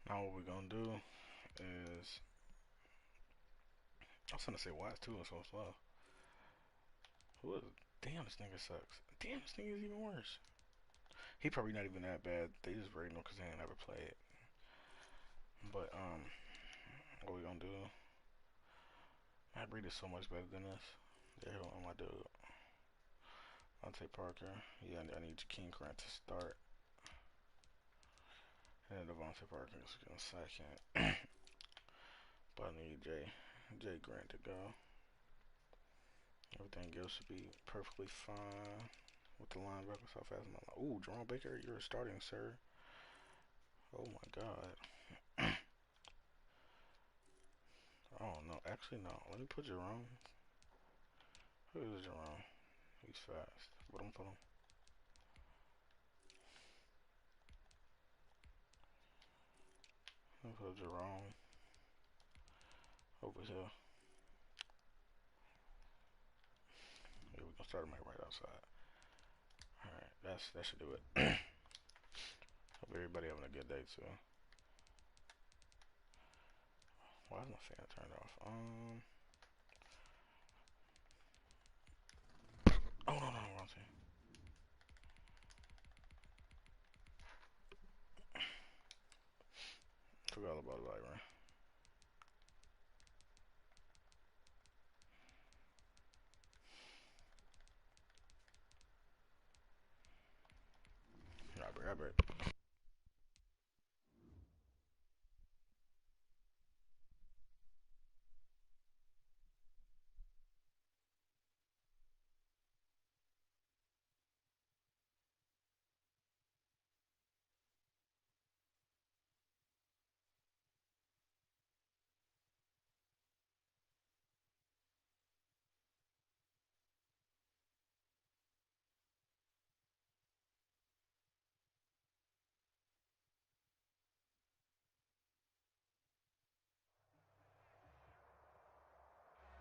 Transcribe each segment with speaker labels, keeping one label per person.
Speaker 1: Now what we're gonna do is I was gonna say why is two so slow. Who is? Damn, this nigga sucks. Damn, this nigga is even worse. He probably not even that bad. They just rating him because they ain't never played. But what we gonna do? Matt Breed is so much better than us. There you go, my dude. Devontae Parker. Yeah, I need King Grant to start. And Devontae Parker is in second. But I need Jay Grant to go. Everything else should be perfectly fine with the linebackers. How fast am I? Ooh, Jerome Baker, you're starting, sir. Oh my God. Oh no, actually no. Let me put Jerome. Who is Jerome? He's fast. But I'm putting him. Let me put Jerome over here. Yeah, we can start him right outside. Alright, that should do it. Hope everybody having a good day too. Why is my fan turned off? Oh no, wrong thing. Forgot all about it, right? I bet.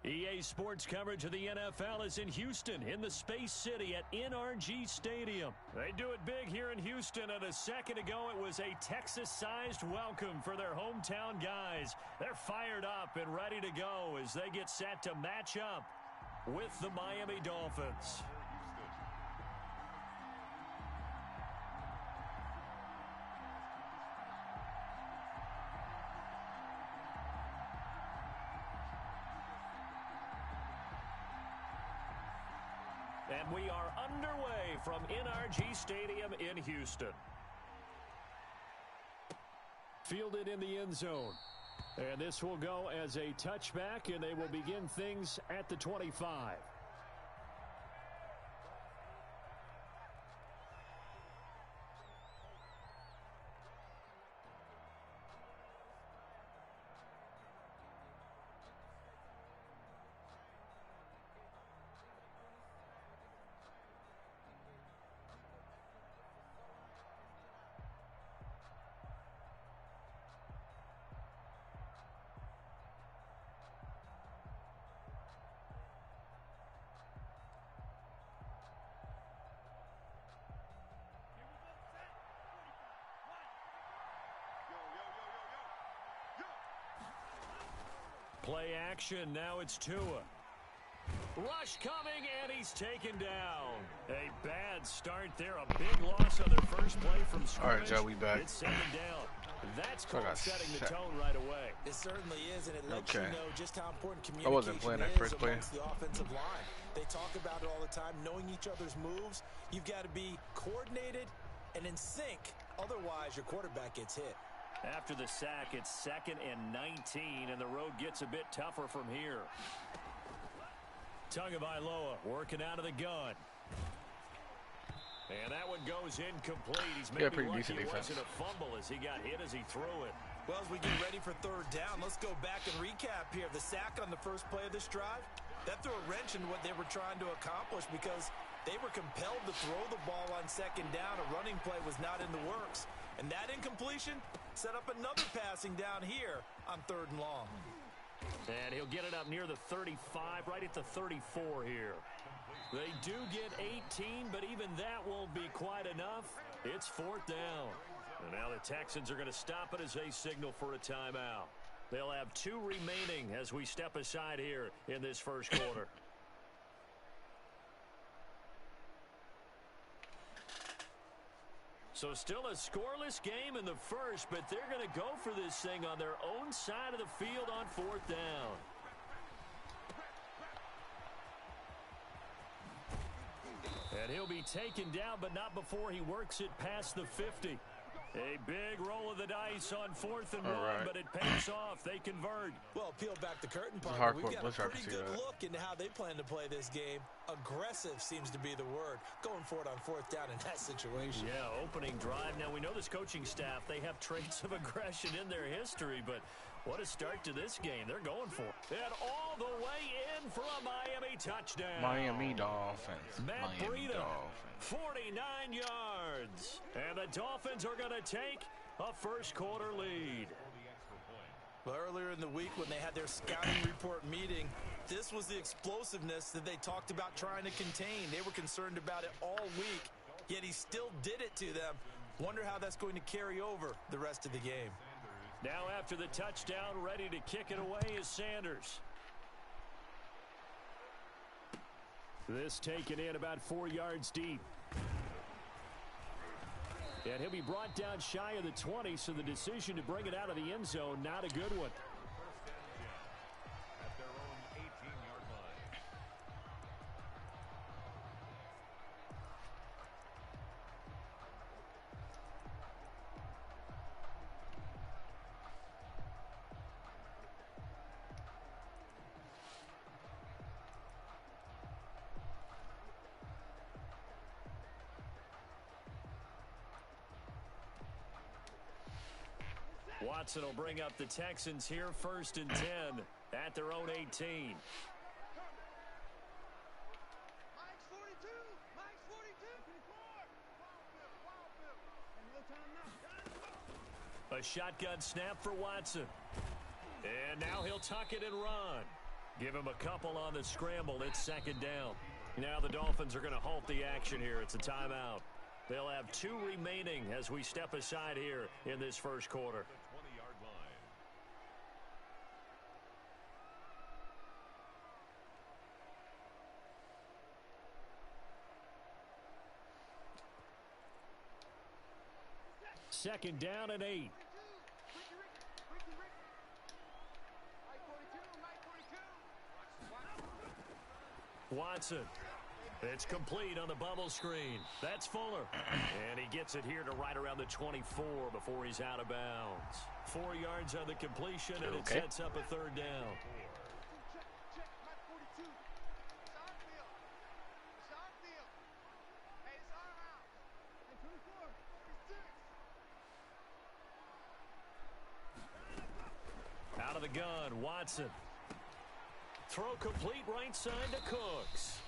Speaker 2: EA Sports coverage of the NFL is in Houston, in the Space City at NRG Stadium. They do it big here in Houston, and a second ago it was a Texas-sized welcome for their hometown guys. They're fired up and ready to go as they get set to match up with the Miami Dolphins. And we are underway from NRG Stadium in Houston. Fielded in the end zone. And this will go as a touchback, and they will begin things at the 25. Play action, now it's Tua. Rush coming, and he's taken down. A bad start there, a big loss on their first play from scrimmage.
Speaker 1: All right, Joe, we back.
Speaker 2: It's second down. That's called setting the tone right away.
Speaker 3: It certainly is, and it lets you know just how important communication
Speaker 1: I wasn't playing that first play.
Speaker 3: The offensive line. They talk about it all the time, knowing each other's moves. You've got to be coordinated and in sync. Otherwise, your quarterback gets hit.
Speaker 2: After the sack, it's 2nd and 19, and the road gets a bit tougher from here. Tagovailoa working out of the gun. And that one goes incomplete. He's maybe
Speaker 1: pretty
Speaker 2: lucky
Speaker 1: decent
Speaker 2: it
Speaker 1: defense.
Speaker 2: wasn't a fumble as he got hit as he threw it.
Speaker 3: Well, as we get ready for third down, let's go back and recap here. The sack on the first play of this drive, that threw a wrench in what they were trying to accomplish because they were compelled to throw the ball on second down. A running play was not in the works. And that incompletion set up another passing down here on 3rd and long.
Speaker 2: And he'll get it up near the 35, right at the 34 here. They do get 18, but even that won't be quite enough. It's 4th down. And now the Texans are going to stop it as they signal for a timeout. They'll have 2 remaining as we step aside here in this first quarter. So still a scoreless game in the first, but they're going to go for this thing on their own side of the field on 4th down. And he'll be taken down, but not before he works it past the 50. A big roll of the dice on 4th and 1, but it pays off. They convert.
Speaker 3: Well, peel back the curtain, partner. We've got a pretty good look into how they plan to play this game. Aggressive seems to be the word. Going for it on 4th down in that situation.
Speaker 2: Yeah, opening drive. Now, we know this coaching staff, they have traits of aggression in their history, but what a start to this game. They're going for it. And all the way in for a Miami touchdown.
Speaker 1: Miami Dolphins.
Speaker 2: Matt Breida, 49 yards. And the Dolphins are going to take a first quarter lead.
Speaker 3: Well, earlier in the week when they had their scouting report meeting, this was the explosiveness that they talked about trying to contain. They were concerned about it all week, yet he still did it to them. Wonder how that's going to carry over the rest of the game.
Speaker 2: Now after the touchdown, ready to kick it away is Sanders. This taken in about 4 yards deep. And he'll be brought down shy of the 20, so the decision to bring it out of the end zone, not a good one.
Speaker 4: At their own 18-yard line.
Speaker 2: Watson will bring up the Texans here 1st and 10 at their own 18. A shotgun snap for Watson. And now he'll tuck it and run. Give him a couple on the scramble. It's 2nd down. Now the Dolphins are going to halt the action here. It's a timeout. They'll have 2 remaining as we step aside here in this first quarter. Second down and 8. Watson. It's complete on the bubble screen. That's Fuller. And he gets it here to right around the 24 before he's out of bounds. 4 yards on the completion, and it sets up a 3rd down. Out of the gun, Watson. Throw complete right side to Cooks.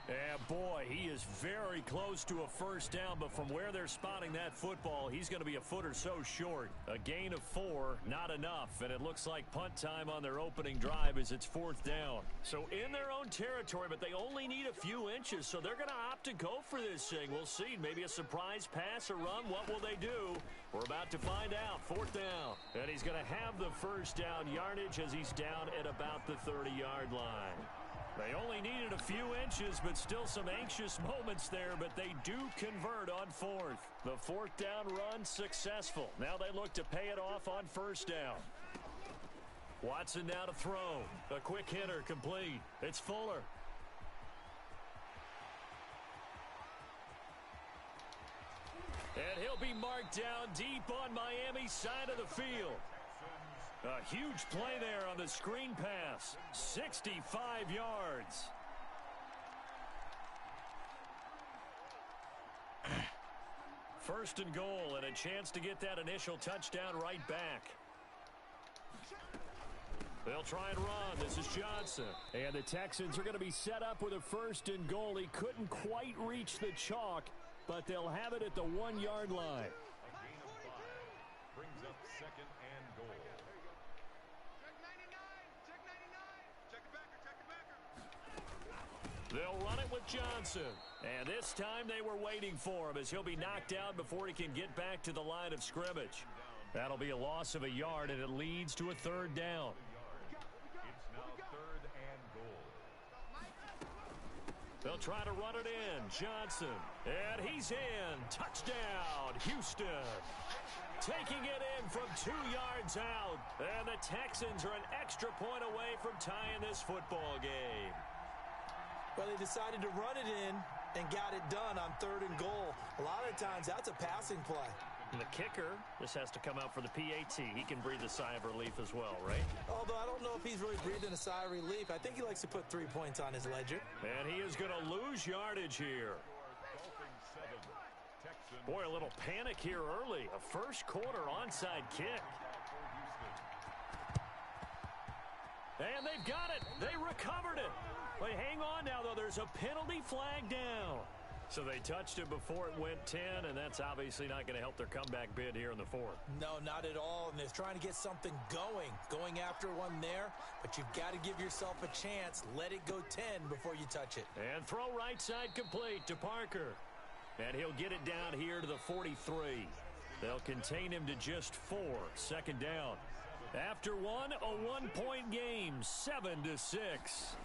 Speaker 2: And boy, he is very close to a 1st down, but from where they're spotting that football, he's going to be a foot or so short. A gain of 4, not enough, and it looks like punt time on their opening drive as it's 4th down. So in their own territory, but they only need a few inches, so they're going to opt to go for this thing. We'll see. Maybe a surprise pass or run. What will they do? We're about to find out. 4th down. And he's going to have the 1st down yardage as he's down at about the 30-yard line. They only needed a few inches, but still some anxious moments there, but they do convert on 4th. The 4th down run successful. Now they look to pay it off on 1st down. Watson now to throw. A quick hitter complete. It's Fuller. And he'll be marked down deep on Miami's side of the field. A huge play there on the screen pass. 65 yards. First and goal, and a chance to get that initial touchdown right back. They'll try and run. This is Johnson. And the Texans are going to be set up with a 1st and goal. He couldn't quite reach the chalk, but they'll have it at the 1-yard line.
Speaker 4: A gain of 5 brings up 2nd and goal.
Speaker 3: Check 99. Check 99. Check it backer. Check it backer.
Speaker 2: They'll run it with Johnson. And this time they were waiting for him as he'll be knocked out before he can get back to the line of scrimmage. That'll be a loss of a yard, and it leads to a 3rd down.
Speaker 4: It's now 3rd and goal.
Speaker 2: They'll try to run it in. Johnson. And he's in. Touchdown, Houston. Taking it in from 2 yards out. And the Texans are an extra point away from tying this football game.
Speaker 3: Well, they decided to run it in and got it done on 3rd and goal. A lot of times, that's a passing play.
Speaker 2: And the kicker, this has to come out for the PAT. He can breathe a sigh of relief as well, right?
Speaker 3: Although I don't know if he's really breathing a sigh of relief. I think he likes to put 3 points on his ledger.
Speaker 2: And he is going to lose yardage here. Boy, a little panic here early. A first-quarter onside kick. And they've got it. They recovered it. But hang on now, though. There's a penalty flag down. So they touched it before it went 10, and that's obviously not going to help their comeback bid here in the 4th.
Speaker 3: No, not at all. And they're trying to get something going after one there. But you've got to give yourself a chance. Let it go 10 before you touch it.
Speaker 2: And throw right side complete to Parker. And he'll get it down here to the 43. They'll contain him to just 4. 2nd down. After one, a 1-point game, 7-6.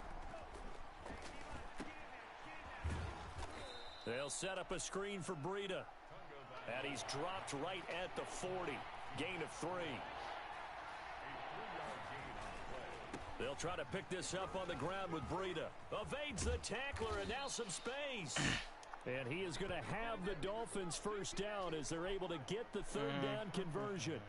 Speaker 2: They'll set up a screen for Breida. And he's dropped right at the 40. Gain of 3. They'll try to pick this up on the ground with Breida. Evades the tackler, and now some space. And he is going to have the Dolphins first down as they're able to get the 3rd down conversion.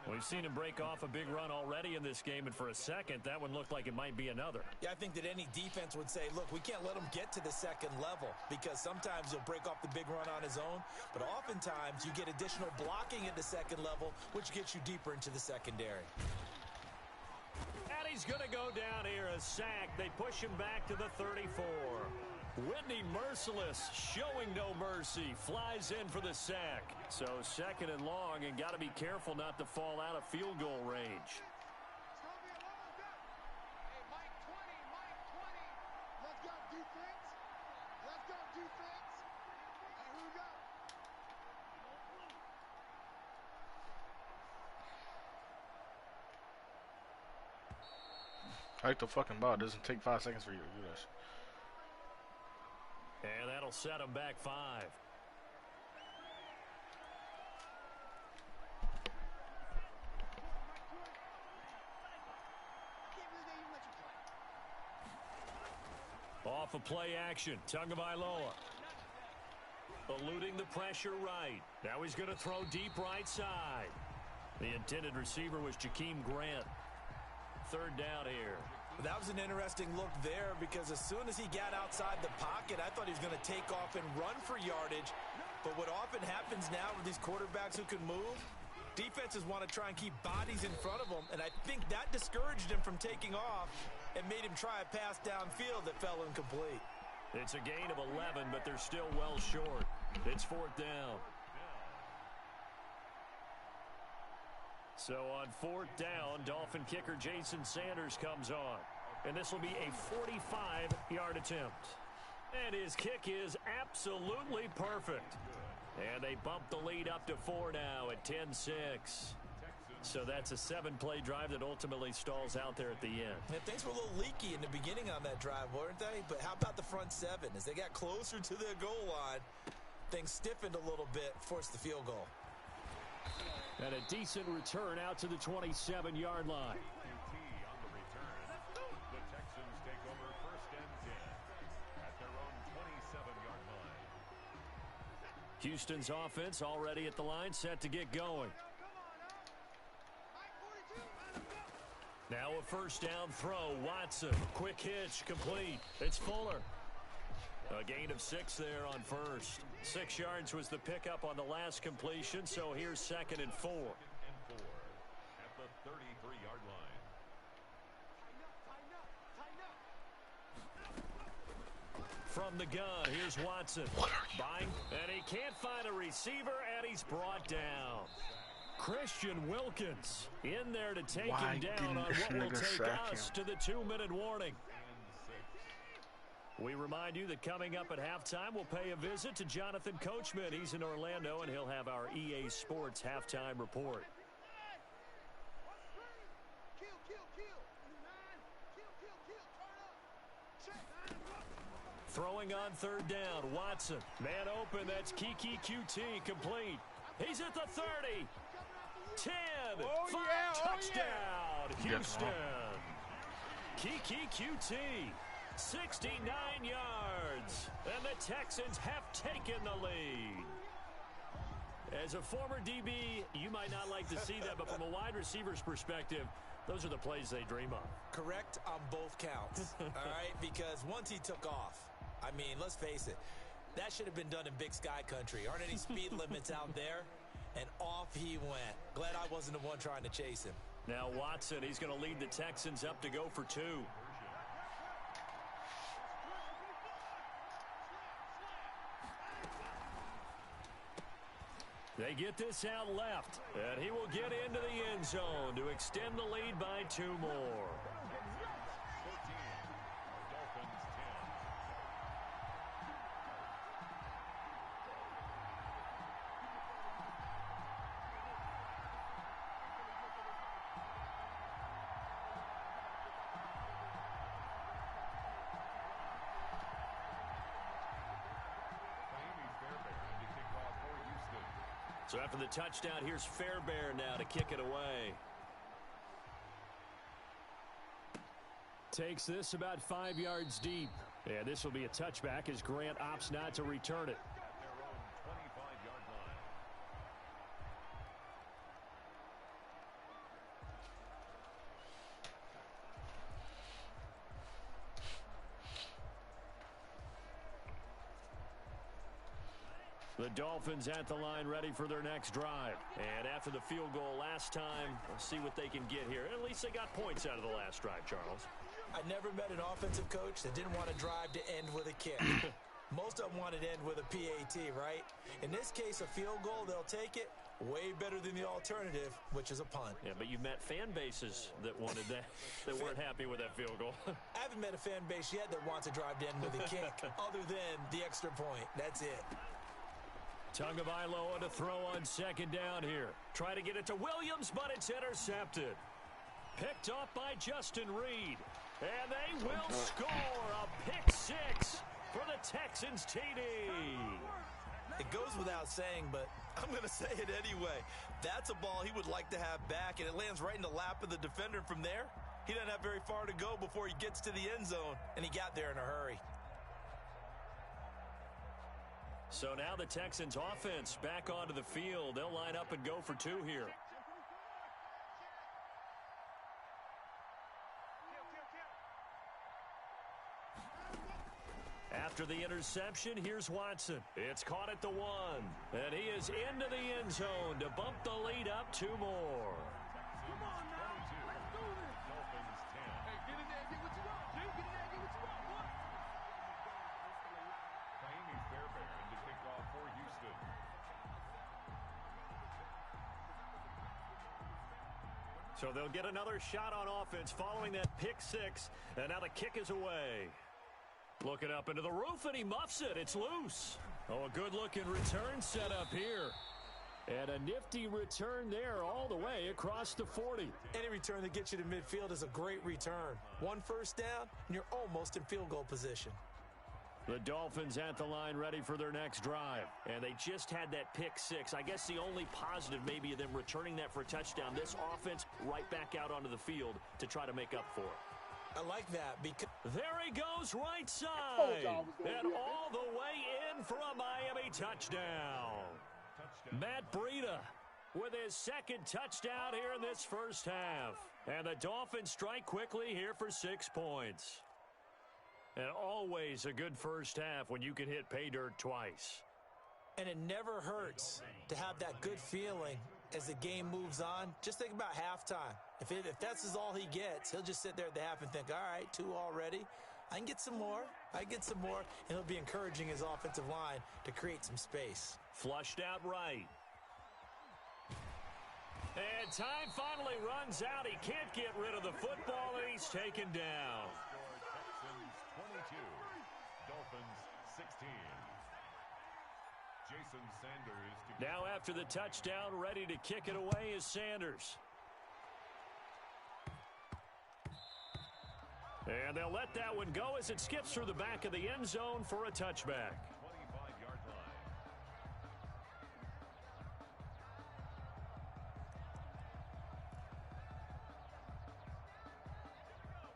Speaker 2: We've seen him break off a big run already in this game, and for a second, that one looked like it might be another.
Speaker 3: Yeah, I think that any defense would say, look, we can't let him get to the 2nd level because sometimes he'll break off the big run on his own, but oftentimes you get additional blocking at the 2nd level, which gets you deeper into the secondary.
Speaker 2: And he's going to go down here, a sack. They push him back to the 34. Whitney Merciless, showing no mercy, flies in for the sack. So 2nd and long, and got to be careful not to fall out of field goal range.
Speaker 1: I like the fucking ball. It doesn't take 5 seconds for you to do this.
Speaker 2: And that'll set him back 5. Off of play action, Tagovailoa. Eluding the pressure right. Now he's going to throw deep right side. The intended receiver was Jakeem Grant. 3rd down here.
Speaker 3: That was an interesting look there because as soon as he got outside the pocket, I thought he was going to take off and run for yardage. But what often happens now with these quarterbacks who can move, defenses want to try and keep bodies in front of them, and I think that discouraged him from taking off and made him try a pass downfield that fell incomplete.
Speaker 2: It's a gain of 11, but they're still well short. It's 4th down. So on 4th down, Dolphin kicker Jason Sanders comes on. And this will be a 45-yard attempt. And his kick is absolutely perfect. And they bump the lead up to 4 now at 10-6. So that's a 7-play drive that ultimately stalls out there at the end.
Speaker 3: And things were a little leaky in the beginning on that drive, weren't they? But how about the front 7? As they got closer to the goal line, things stiffened a little bit, forced the field goal.
Speaker 2: And a decent return out to the 27-yard line.
Speaker 4: On the return, the Texans take over 1st and 10 at their own 27-yard line.
Speaker 2: Houston's offense already at the line, set to get going. Now a 1st down throw. Watson, quick hitch, complete. It's Fuller. A gain of 6 there on 1st. 6 yards was the pickup on the last completion, so here's 2nd and 4.
Speaker 4: At the 33-yard line.
Speaker 2: From the gun, here's Watson. Buying, and he can't find a receiver, and he's brought down. Christian Wilkins in there to take him down on what will take us to the 2-minute warning. We remind you that coming up at halftime, we'll pay a visit to Jonathan Coachman. He's in Orlando, and he'll have our EA Sports halftime report. Throwing on third down, Watson. Man open, that's Kiki QT, complete. He's at the 30. 10.
Speaker 1: Oh,
Speaker 2: 5,
Speaker 1: yeah,
Speaker 2: touchdown, Houston.
Speaker 1: Yes,
Speaker 2: Kiki QT, 69 yards. And the Texans have taken the lead. As a former DB, you might not like to see that, but from a wide receiver's perspective, those are the plays they dream of.
Speaker 3: Correct on both counts, all right? Because once he took off, I mean, let's face it, that should have been done in Big Sky country. Aren't any speed limits out there? And off he went. Glad I wasn't the one trying to chase him.
Speaker 2: Now Watson, he's going to lead the Texans up to go for 2. They get this out left, and he will get into the end zone to extend the lead by 2 more. So after the touchdown, here's Fairbairn now to kick it away. Takes this about 5 yards deep. And this will be a touchback as Grant opts not to return it. The Dolphins at the line ready for their next drive. And after the field goal last time, we'll see what they can get here. At least they got points out of the last drive, Charles.
Speaker 3: I never met an offensive coach that didn't want to drive to end with a kick. Most of them wanted to end with a PAT, right? In this case, a field goal, they'll take it. Way better than the alternative, which is a punt.
Speaker 2: Yeah, but you met fan bases that wanted that, that weren't happy with that field goal.
Speaker 3: I haven't met a fan base yet that wants to drive to end with a kick, other than the extra point. That's it.
Speaker 2: Tagovailoa to throw on second down here. Try to get it to Williams, but it's intercepted. Picked off by Justin Reed. And they will score a pick 6 for the Texans TD.
Speaker 3: It goes without saying, but I'm going to say it anyway. That's a ball he would like to have back, and it lands right in the lap of the defender from there. He doesn't have very far to go before he gets to the end zone, and he got there in a hurry.
Speaker 2: So now the Texans offense back onto the field. They'll line up and go for 2 here. After the interception, here's Watson. It's caught at the 1. And he is into the end zone to bump the lead up 2 more.
Speaker 4: Come on now. Let's do this. Dolphins 10. Hey, get in there and get what you want. Get in there and get what you want, boy. Fahimi Fairbairn to kick off for Houston.
Speaker 2: So they'll get another shot on offense following that pick 6. And now the kick is away. Looking up into the roof, and he muffs it. It's loose. Oh, a good-looking return set up here. And a nifty return there all the way across the 40.
Speaker 3: Any return that gets you to midfield is a great return. 1 first down, and you're almost in field goal position.
Speaker 2: The Dolphins at the line ready for their next drive. And they just had that pick 6. I guess the only positive maybe of them returning that for a touchdown. This offense right back out onto the field to try to make up for it.
Speaker 3: I like that because
Speaker 2: there he goes right side. And all the way in for a Miami touchdown. Matt Breida with his second touchdown here in this first half. And the Dolphins strike quickly here for 6 points. And always a good first half when you can hit pay dirt twice.
Speaker 3: And it never hurts to have that good feeling as the game moves on. Just think about halftime. If that's all he gets, he'll just sit there at the half and think, all right, 2 already. I can get some more. And he'll be encouraging his offensive line to create some space.
Speaker 2: Flushed out right. And time finally runs out. He can't get rid of the football, and he's taken down.
Speaker 4: 16. Jason Sanders.
Speaker 2: Now after the touchdown, ready to kick it away is Sanders. And they'll let that one go as it skips through the back of the end zone for a touchback.
Speaker 4: 25-yard line.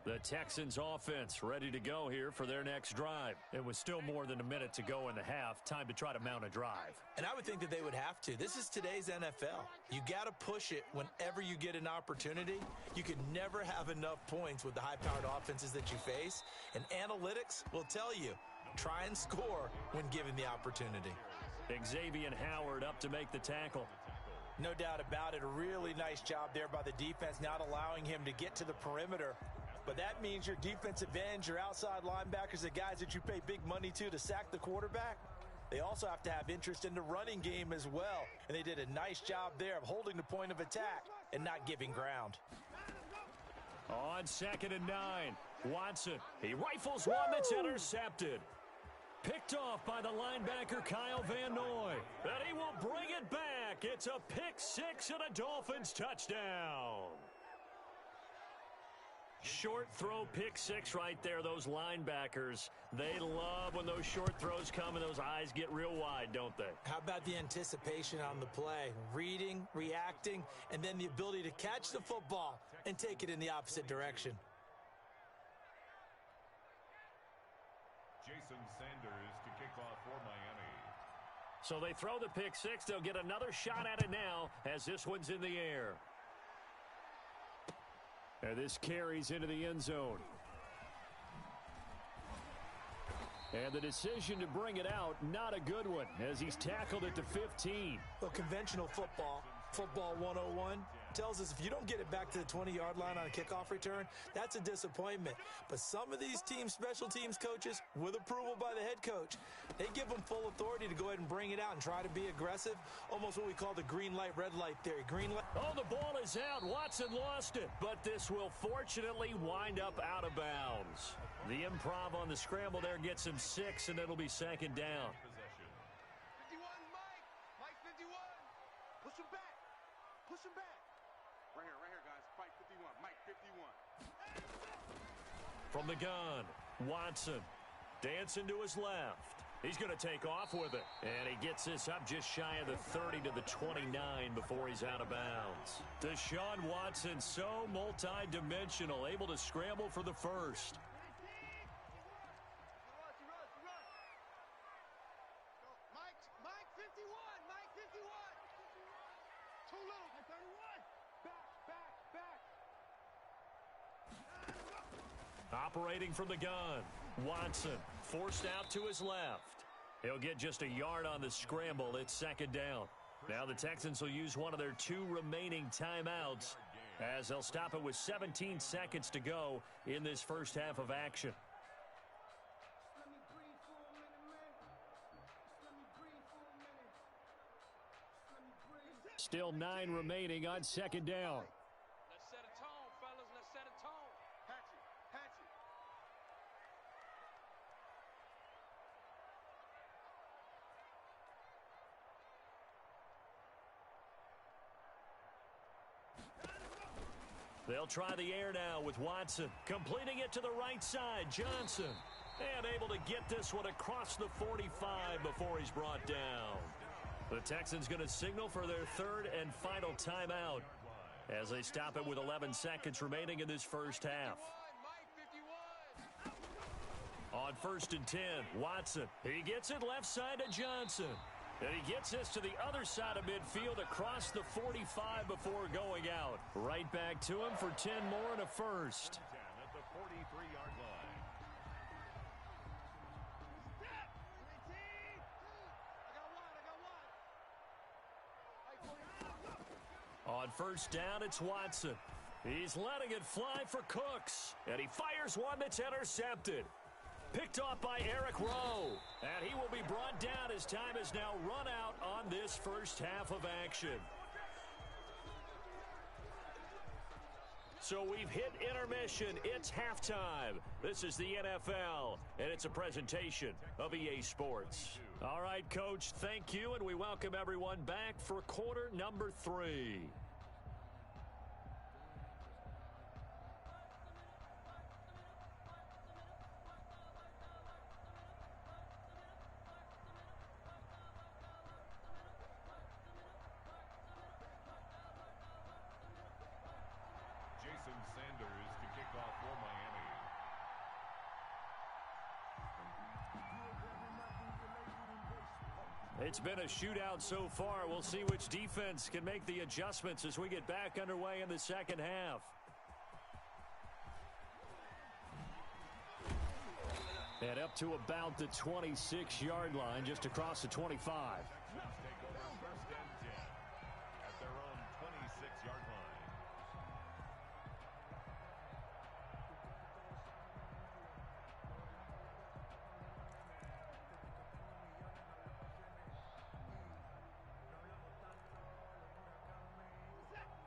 Speaker 2: The Texans offense ready to go here for their next drive. It was still more than a minute to go in the half. Time to try to mount a drive.
Speaker 3: And I would think that they would have to. This is today's NFL. You got to push it whenever you get an opportunity. You can never have enough points with the high-powered offenses that you face. And analytics will tell you, try and score when given the opportunity.
Speaker 2: Xavier Howard up to make the tackle.
Speaker 3: No doubt about it. A really nice job there by the defense, not allowing him to get to the perimeter. But that means your defensive ends, your outside linebackers, the guys that you pay big money to sack the quarterback, they also have to have interest in the running game as well. And they did a nice job there of holding the point of attack and not giving ground.
Speaker 2: On 2nd and 9, Watson. He rifles one that's intercepted. Picked off by the linebacker Kyle Van Noy. And he will bring it back. It's a pick six and a Dolphins touchdown. Short throw pick six right there. Those linebackers, they love when those short throws come and those eyes get real wide, don't they?
Speaker 3: How about the anticipation on the play? Reading, reacting, and then the ability to catch the football and take it in the opposite direction.
Speaker 4: Jason Sanders to kick off for Miami.
Speaker 2: So they throw the pick six. They'll get another shot at it now as this one's in the air. And this carries into the end zone. And the decision to bring it out, not a good one, as he's tackled at the 15.
Speaker 3: Well, conventional football 101, tells us if you don't get it back to the 20-yard line on a kickoff return, that's a disappointment. But some of these teams, special teams coaches, with approval by the head coach, they give them full authority to go ahead and bring it out and try to be aggressive, almost what we call the green light, red light theory. Green light.
Speaker 2: Oh, the ball is out. Watson lost it, but this will fortunately wind up out of bounds. The improv on the scramble there gets him 6, and it'll be 2nd down.
Speaker 5: 51, Mike. Mike 51. Push him back. Push him back. Right here, guys. Mike 51. Mike 51.
Speaker 2: From the gun, Watson dancing to his left. He's going to take off with it. And he gets this up just shy of the 30 to the 29 before he's out of bounds. Deshaun Watson, so multi-dimensional, able to scramble for the first.
Speaker 5: Mike 51. Mike 51. Too little. 31. Back.
Speaker 2: Operating from the gun, Watson forced out to his left. He'll get just a yard on the scramble. It's 2nd down. Now the Texans will use one of their 2 remaining timeouts as they'll stop it with 17 seconds to go in this first half of action. Still 9 remaining on 2nd down.
Speaker 5: Let's set a tone, fellas. Let's set a tone. Hatchet.
Speaker 2: They'll try the air now with Watson. Completing it to the right side, Johnson. And able to get this one across the 45 before he's brought down. The Texans going to signal for their 3rd and final timeout as they stop it with 11 seconds remaining in this first half. On 1st and 10, Watson. He gets it left side to Johnson. And he gets this to the other side of midfield across the 45 before going out. Right back to him for 10 more and a first.
Speaker 4: At the 43-yard line.
Speaker 2: On 1st down, it's Watson. He's letting it fly for Cooks. And he fires one that's intercepted. Picked off by Eric Rowe. And he will be brought down as time has now run out on this first half of action. So we've hit intermission. It's halftime. This is the NFL, and it's a presentation of EA Sports. All right, Coach, thank you, and we welcome everyone back for quarter number 3.
Speaker 4: Sanders to kick off for Miami.
Speaker 2: It's been a shootout so far. We'll see which defense can make the adjustments as we get back underway in the second half. And up to about the 26-yard line, just across the 25.
Speaker 4: Take over first and 10 at their own 26-yard line.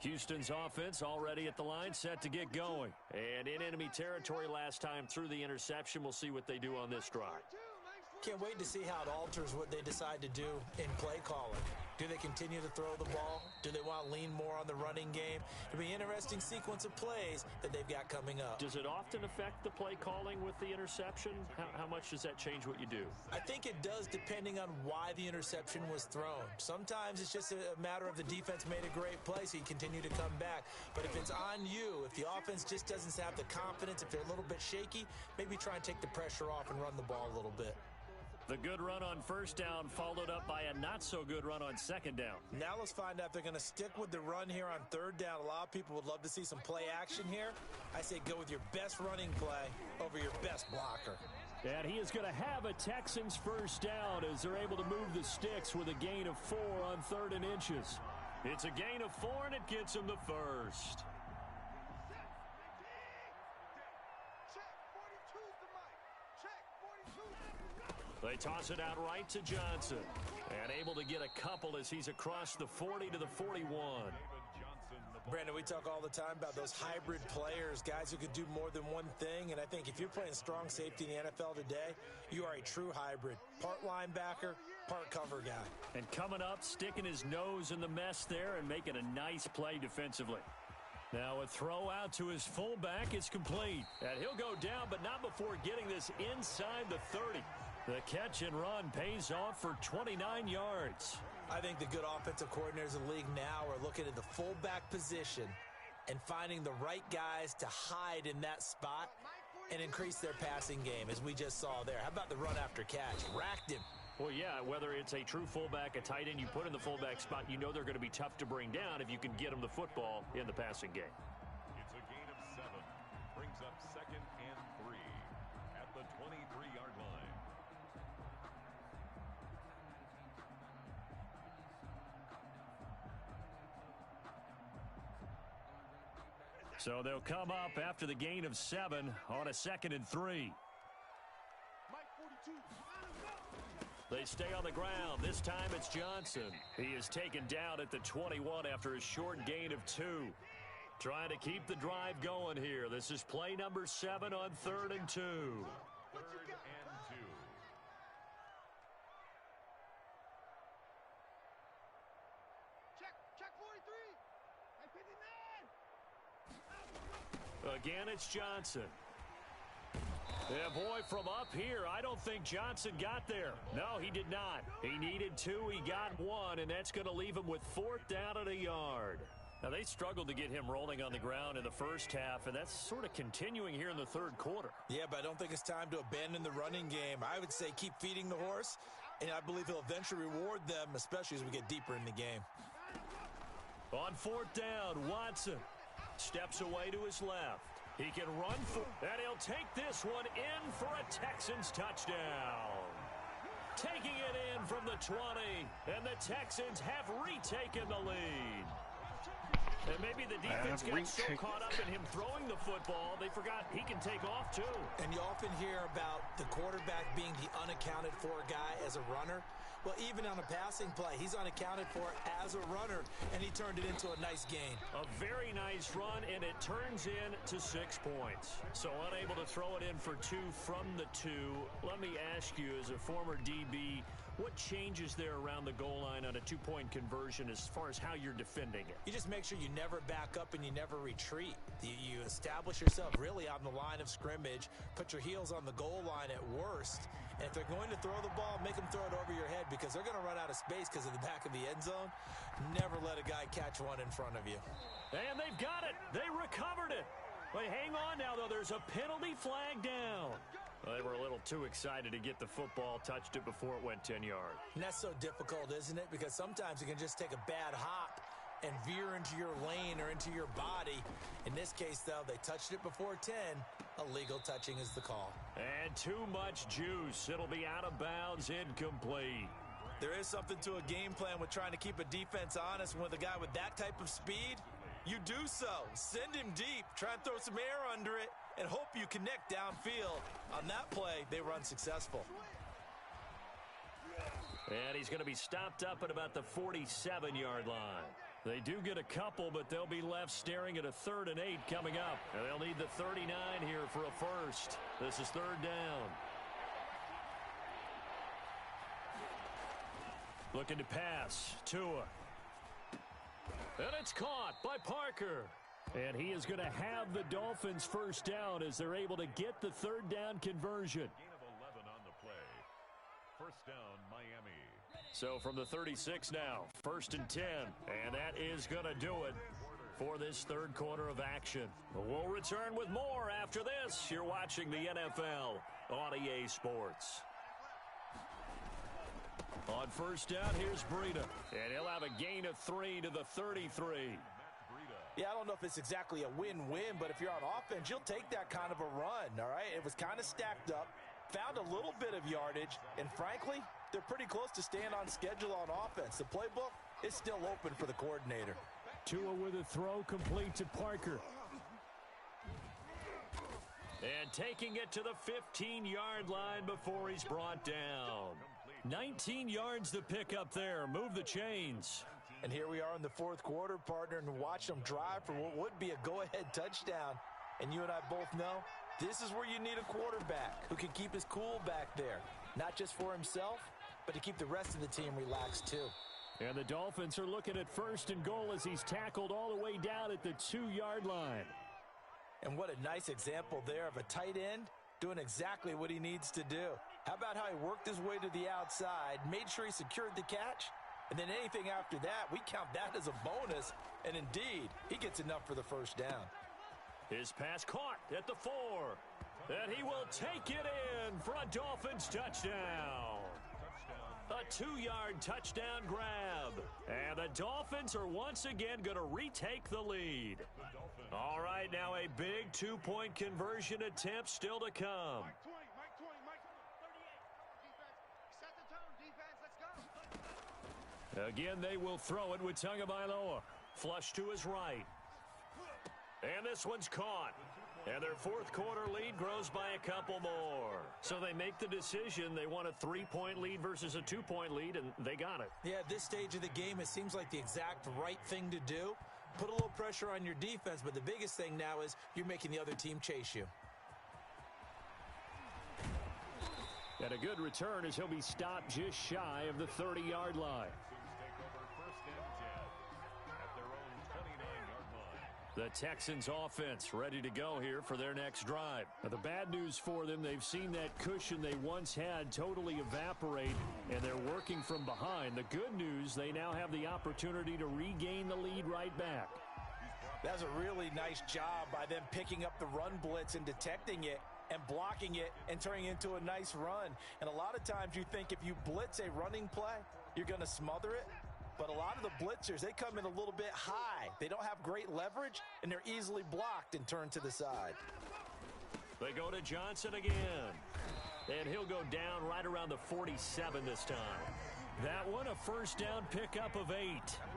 Speaker 2: Houston's offense already at the line, set to get going. And in enemy territory last time through the interception. We'll see what they do on this drive.
Speaker 3: Can't wait to see how it alters what they decide to do in play calling. Do they continue to throw the ball? Do they want to lean more on the running game? It'll be an interesting sequence of plays that they've got coming up.
Speaker 2: Does it often affect the play calling with the interception? How much does that change what you do?
Speaker 3: I think it does, depending on why the interception was thrown. Sometimes it's just a matter of the defense made a great play, so you continue to come back. But if it's on you, if the offense just doesn't have the confidence, if they're a little bit shaky, maybe try and take the pressure off and run the ball a little bit.
Speaker 2: The good run on first down followed up by a not-so-good run on second down.
Speaker 3: Now let's find out if they're going to stick with the run here on third down. A lot of people would love to see some play action here. I say go with your best running play over your best blocker.
Speaker 2: And he is going to have a Texans first down as they're able to move the sticks with a gain of 4 on 3rd and inches. It's a gain of 4, and it gets him the first. They toss it out right to Johnson. And able to get a couple as he's across the 40 to the 41.
Speaker 3: Brandon, we talk all the time about those hybrid players, guys who could do more than one thing. And I think if you're playing strong safety in the NFL today, you are a true hybrid. Part linebacker, part cover guy.
Speaker 2: And coming up, sticking his nose in the mess there and making a nice play defensively. Now a throw out to his fullback is complete. And he'll go down, but not before getting this inside the 30. The catch and run pays off for 29 yards.
Speaker 3: I think the good offensive coordinators in the league now are looking at the fullback position and finding the right guys to hide in that spot and increase their passing game, as we just saw there. How about the run after catch? Racked him.
Speaker 2: Well, yeah, whether it's a true fullback, a tight end you put in the fullback spot, you know they're going to be tough to bring down if you can get them the football in the passing game.
Speaker 4: It's a gain of 7. Brings up 2nd and 3 at the 23-yard line.
Speaker 2: So they'll come up after the gain of 7 on a 2nd and 3. They stay on the ground. This time it's Johnson. He is taken down at the 21 after a short gain of 2. Trying to keep the drive going here. This is play number 7 on 3rd and 2.
Speaker 4: 3rd and 2.
Speaker 5: Check 43.
Speaker 2: Again, it's Johnson. Yeah, boy, from up here, I don't think Johnson got there. No, he did not. He needed 2. He got 1, and that's going to leave him with 4th down at a yard. Now, they struggled to get him rolling on the ground in the first half, and that's sort of continuing here in the 3rd quarter.
Speaker 3: Yeah, but I don't think it's time to abandon the running game. I would say keep feeding the horse, and I believe he'll eventually reward them, especially as we get deeper in the game.
Speaker 2: On 4th down, Watson steps away to his left. He can run for, and he'll take this one in for a Texans touchdown. Taking it in from the 20, and the Texans have retaken the lead. And maybe the defense got so caught up in him throwing the football, they forgot he can take off too.
Speaker 3: And you often hear about the quarterback being the unaccounted for guy as a runner. Well, even on a passing play, he's unaccounted for as a runner, and he turned it into a nice gain.
Speaker 2: A very nice run, and it turns into 6 points. So unable to throw it in for 2 from the 2. Let me ask you, as a former DB, what changes there around the goal line on a 2-point conversion as far as how you're defending it?
Speaker 3: You just make sure you never back up and you never retreat. You establish yourself really on the line of scrimmage, put your heels on the goal line at worst, and if they're going to throw the ball, make them throw it over your head because they're going to run out of space because of the back of the end zone. Never let a guy catch one in front of you.
Speaker 2: And they've got it. They recovered it. Wait, hang on now, though. There's a penalty flag down. They were a little too excited to get the football, touched it before it went 10 yards.
Speaker 3: And that's so difficult, isn't it? Because sometimes you can just take a bad hop and veer into your lane or into your body. In this case, though, they touched it before 10. Illegal touching is the call.
Speaker 2: And too much juice. It'll be out of bounds, incomplete.
Speaker 3: There is something to a game plan with trying to keep a defense honest. And with a guy with that type of speed, you do so. Send him deep. Try and throw some air under it and hope you connect downfield. On that play, they run successful.
Speaker 2: And he's going to be stopped up at about the 47-yard line. They do get a couple, but they'll be left staring at a 3rd and 8 coming up. And they'll need the 39 here for a first. This is 3rd down. Looking to pass. Tua. And it's caught by Parker. And he is going to have the Dolphins first down as they're able to get the 3rd down conversion.
Speaker 4: Gain of 11 on the play. First down, Miami.
Speaker 2: So from the 36 now, 1st and 10. And that is going to do it for this 3rd quarter of action. We'll return with more after this. You're watching the NFL on EA Sports. On 1st down, here's Breida. And he'll have a gain of 3 to the 33.
Speaker 3: Yeah, I don't know if it's exactly a win-win, but if you're on offense, you'll take that kind of a run, all right? It was kind of stacked up, found a little bit of yardage, and frankly, they're pretty close to staying on schedule on offense. The playbook is still open for the coordinator.
Speaker 2: Tua with a throw complete to Parker. And taking it to the 15-yard line before he's brought down. 19 yards to pick up there. Move the chains.
Speaker 3: And here we are in the 4th quarter, partner, and watch them drive for what would be a go-ahead touchdown. And you and I both know this is where you need a quarterback who can keep his cool back there. Not just for himself, but to keep the rest of the team relaxed too.
Speaker 2: And the Dolphins are looking at 1st and goal as he's tackled all the way down at the 2-yard line.
Speaker 3: And what a nice example there of a tight end doing exactly what he needs to do. How about how he worked his way to the outside, made sure he secured the catch, and then anything after that, we count that as a bonus. And indeed, he gets enough for the first down.
Speaker 2: His pass caught at the 4. And he will take it in for a Dolphins touchdown. A 2-yard touchdown grab. And the Dolphins are once again going to retake the lead. All right, now a big 2-point conversion attempt still to come. Again, they will throw it with Tagovailoa. Flush to his right. And this one's caught. And their 4th quarter lead grows by a couple more. So they make the decision. They want a 3-point lead versus a 2-point lead, and they got it.
Speaker 3: Yeah, at this stage of the game, it seems like the exact right thing to do. Put a little pressure on your defense, but the biggest thing now is you're making the other team chase you.
Speaker 2: And a good return as he'll be stopped just shy of the 30-yard line. The Texans offense ready to go here for their next drive. Now, the bad news for them, they've seen that cushion they once had totally evaporate, and they're working from behind. The good news, they now have the opportunity to regain the lead right back.
Speaker 3: That's a really nice job by them picking up the run blitz and detecting it and blocking it and turning it into a nice run. And a lot of times you think if you blitz a running play, you're going to smother it. But a lot of the blitzers, they come in a little bit high. They don't have great leverage, and they're easily blocked and turned to the side.
Speaker 2: They go to Johnson again. And he'll go down right around the 47 this time. That one, a first down pickup of 8.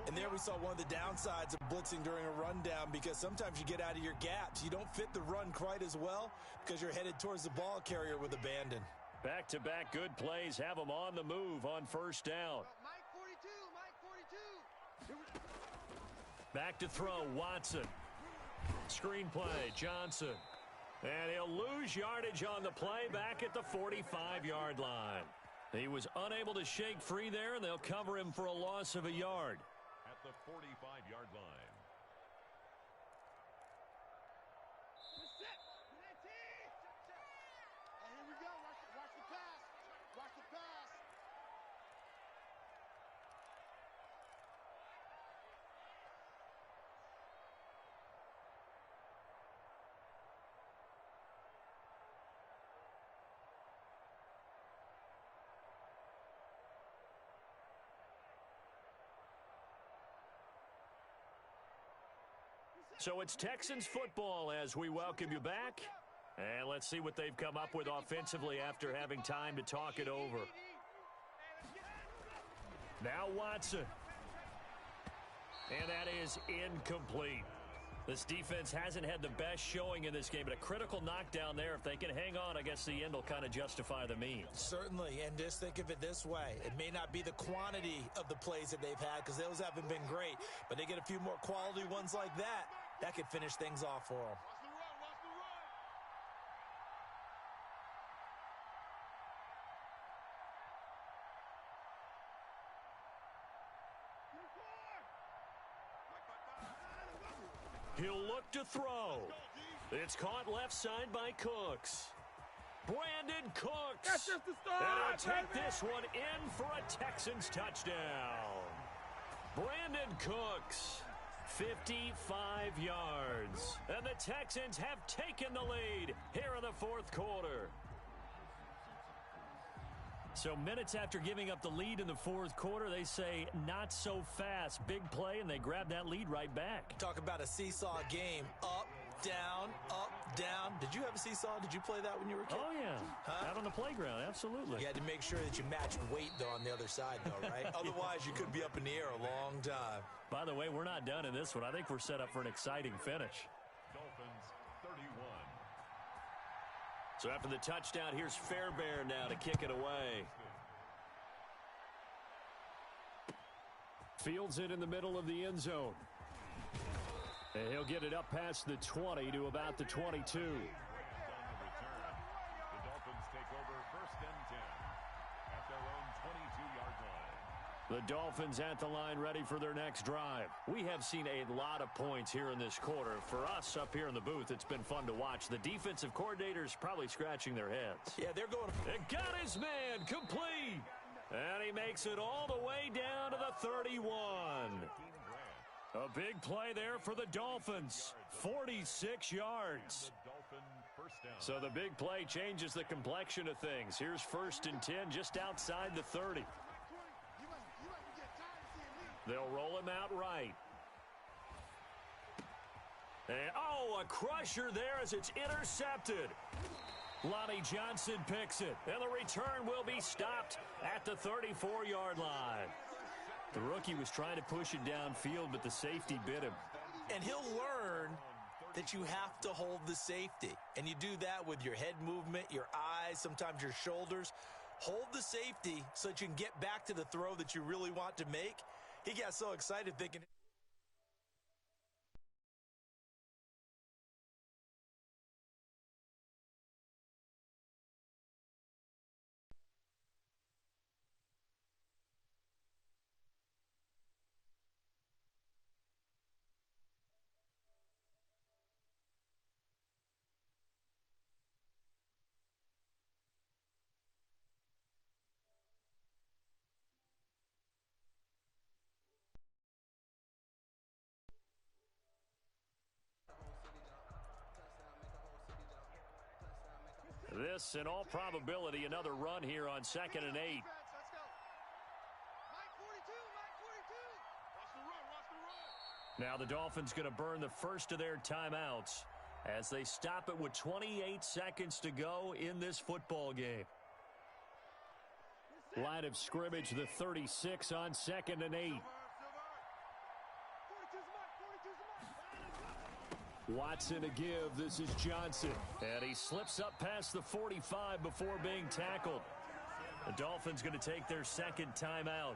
Speaker 3: And there we saw one of the downsides of blitzing during a rundown, because sometimes you get out of your gaps. You don't fit the run quite as well because you're headed towards the ball carrier with abandon.
Speaker 2: Back-to-back good plays have them on the move on first down.
Speaker 5: Mike 42, Mike 42.
Speaker 2: Back to throw, Watson. Screenplay, Johnson. And he'll lose yardage on the play back at the 45-yard line. He was unable to shake free there, and they'll cover him for a loss of a yard.
Speaker 4: At the 45-yard line.
Speaker 5: Here we go. Watch the pass. Watch the pass.
Speaker 2: So it's Texans football as we welcome you back. And let's see what they've come up with offensively after having time to talk it over. Now Watson. And that is incomplete. This defense hasn't had the best showing in this game, but a critical knockdown there. If they can hang on, I guess the end will kind of justify the means.
Speaker 3: Certainly, and just think of it this way. It may not be the quantity of the plays that they've had because those haven't been great, but they get a few more quality ones like that. That could finish things off for them.
Speaker 2: He'll look to throw. It's caught left side by Cooks. Brandon Cooks.
Speaker 5: That's just the start,
Speaker 2: and he'll take
Speaker 5: baby.
Speaker 2: this one in for a Texans touchdown. Brandon Cooks, 55 yards. And the Texans have taken the lead here in the fourth quarter. So minutes after giving up the lead in the fourth quarter, they say not so fast. Big play, and they grab that lead right back.
Speaker 3: Talk about a seesaw game. Up, down, up, down. Did you have a seesaw? Did you play that when you were a kid?
Speaker 2: Oh, yeah.
Speaker 3: Huh?
Speaker 2: Out on the playground, absolutely.
Speaker 3: You had to make sure that you matched weight, though, on the other side, though, right? Otherwise, you could be up in the air a long time.
Speaker 2: By the way, we're not done in this one. I think we're set up for an exciting finish.
Speaker 4: Dolphins 31.
Speaker 2: So after the touchdown, here's Fairbairn now to kick it away. Fields it in the middle of the end zone. And he'll get it up past the 20 to about the 22.
Speaker 4: On the return, the Dolphins take over first and 10 at their own 22-yard line.
Speaker 2: The Dolphins at the line ready for their next drive. We have seen a lot of points here in this quarter. For us up here in the booth, it's been fun to watch. The defensive coordinators probably scratching their heads.
Speaker 3: Yeah, they're going.
Speaker 2: It got his man complete. And he makes it all the way down to the 31. A big play there for the Dolphins. 46 yards. So the big play changes the complexion of things. Here's first and 10 just outside the 30. They'll roll him out right. And, oh, a crusher there as it's intercepted. Lonnie Johnson picks it, and the return will be stopped at the 34-yard line. The rookie was trying to push it downfield, but the safety bit him.
Speaker 3: And he'll learn that you have to hold the safety. And you do that with your head movement, your eyes, sometimes your shoulders. Hold the safety so that you can get back to the throw that you really want to make. He got so excited thinking...
Speaker 2: This, in all probability, another run here on 2nd and 8.
Speaker 5: Let's go. Mike 42, Mike 42. Watch the run, watch the run.
Speaker 2: Now the Dolphins going to burn the first of their timeouts as they stop it with 28 seconds to go in this football game. Line of scrimmage, the 36 on 2nd and 8. Watson to give. This is Johnson. And he slips up past the 45 before being tackled. The Dolphins going to take their second timeout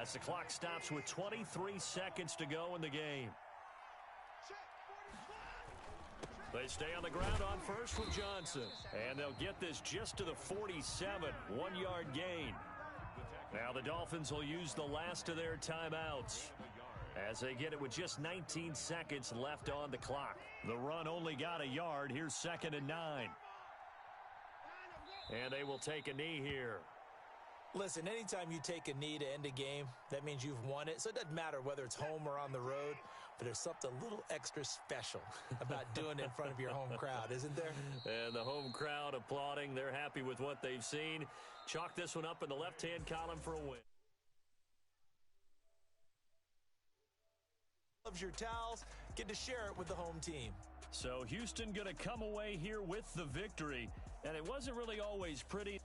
Speaker 2: as the clock stops with 23 seconds to go in the game. They stay on the ground on first with Johnson. And they'll get this just to the 47. 1-yard gain. Now the Dolphins will use the last of their timeouts as they get it with just 19 seconds left on the clock. The run only got a yard. Here's 2nd and 9. And they will take a knee here.
Speaker 3: Listen, anytime you take a knee to end a game, that means you've won it. So it doesn't matter whether it's home or on the road, but there's something a little extra special about doing it in front of your home crowd, isn't there?
Speaker 2: And the home crowd applauding. They're happy with what they've seen. Chalk this one up in the left-hand column for a win.
Speaker 3: Loves your towels. Get to share it with the home team.
Speaker 2: So Houston going to come away here with the victory. And it wasn't really always pretty.